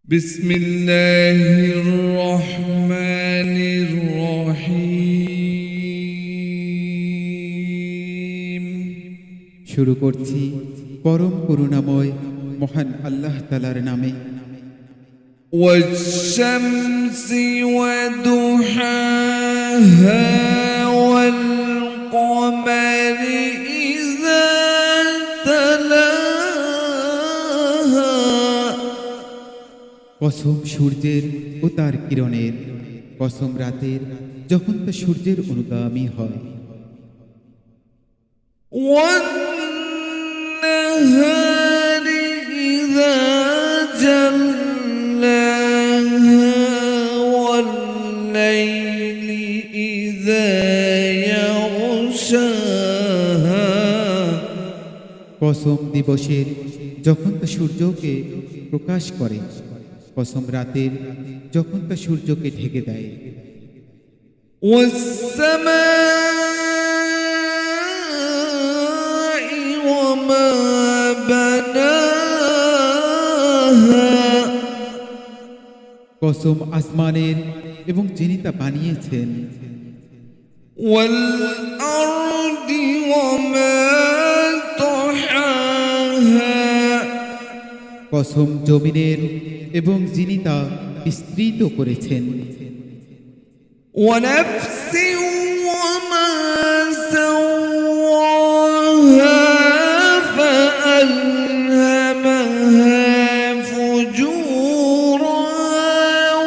بسم الله الرحمن الرحيم শুরু করছি পরম করুণাময় মহান আল্লাহ তাআলার নামে। والشمس وضحاها والقمر إذا تلاها কসম সূর্যের ও তার কিরণের, কসম রাতের যখন তা সূর্যের অনুগামী হয়। والنهار إذا جلاها والليل إذا يغشاها কসম দিবসের যখন তা সূর্যকে প্রকাশ করে, কসম রাতের যখন তা সূর্যকে ঢেকে দেয়। والسماء وما بناها কসম আসমানের এবং যিনি তা বানিয়েছেন। والأرض وما طحاها কসম জমিনের এবং যিনি তা বিস্তৃত করেছেন। ونفس وما سواها فألهمها فجورها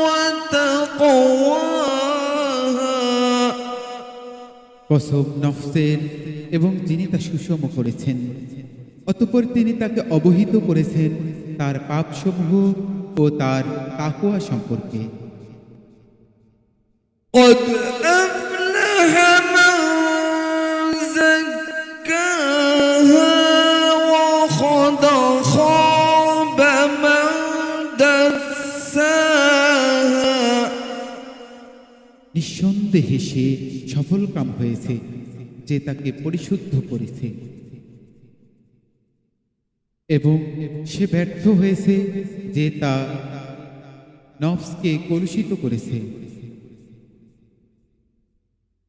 وتقواها কসম নফসের এবং যিনি তা সুষম করেছেন, অতঃপর তিনি তাকে অবহিত করেছেন তার পাপসমূহ ও তার তাকওয়া সম্পর্কে। قد أفلح من زكاها وقد خاب من دساها নিঃসন্দেহে সে সফল কাম হয়েছে যে তাকে পরিশুদ্ধ করেছে, এবং সে ব্যর্থ হয়েছে যে তা নফসকে কলুষিত করেছে।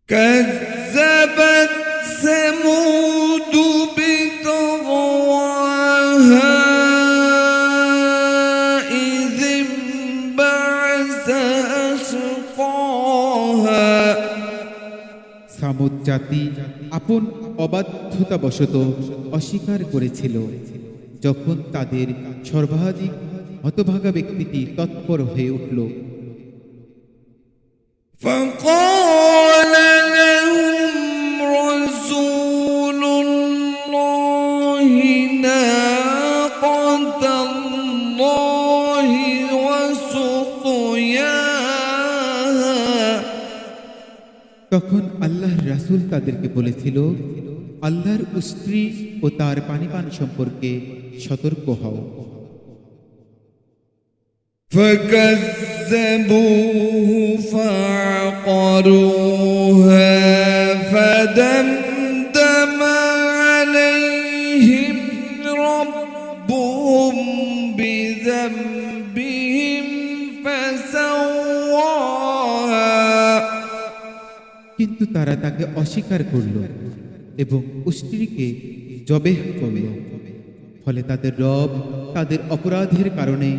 كذبت ثمود بطغواها إذ انبعث أشقاها সামুদ জাতি আপন অবাধ্যতাবশত অস্বীকার করেছিল যখন তাদের সর্বাধিক হতভাগা ব্যক্তিটি তৎপর হয়ে উঠল। فقال لهم رسول الله ناقة الله وسقياها তখন আল্লাহর রাসূল তাদেরকে বলেছিল, আল্লাহর স্ত্রী ও তার পানিপান সম্পর্কে সতর্ক হও। فكذبوه فعقروها فدمدم عليهم ربهم بذنبهم فسواها কিন্তু তারা তাকে অস্বীকার করল এবং স্ত্রীকে জবেহ করল, ফলে তাদের রব তাদের অপরাধের কারণে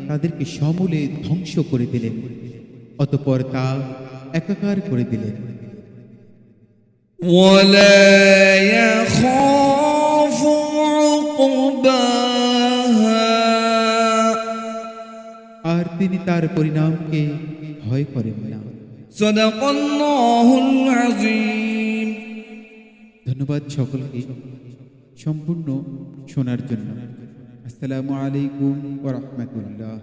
তাদেরকে সমূলে ধ্বংস করে দিলেন, অতঃপর তা একাকার করে দিলেন। ولا يخاف عقباها আর তিনি তার পরিণামকে ভয় করেন না। صدق الله العظيم ধন্যবাদ সকলকে সম্পূর্ণ শোনার জন্য। আসসালামু আলাইকুম ওয়া রাহমাতুল্লাহ।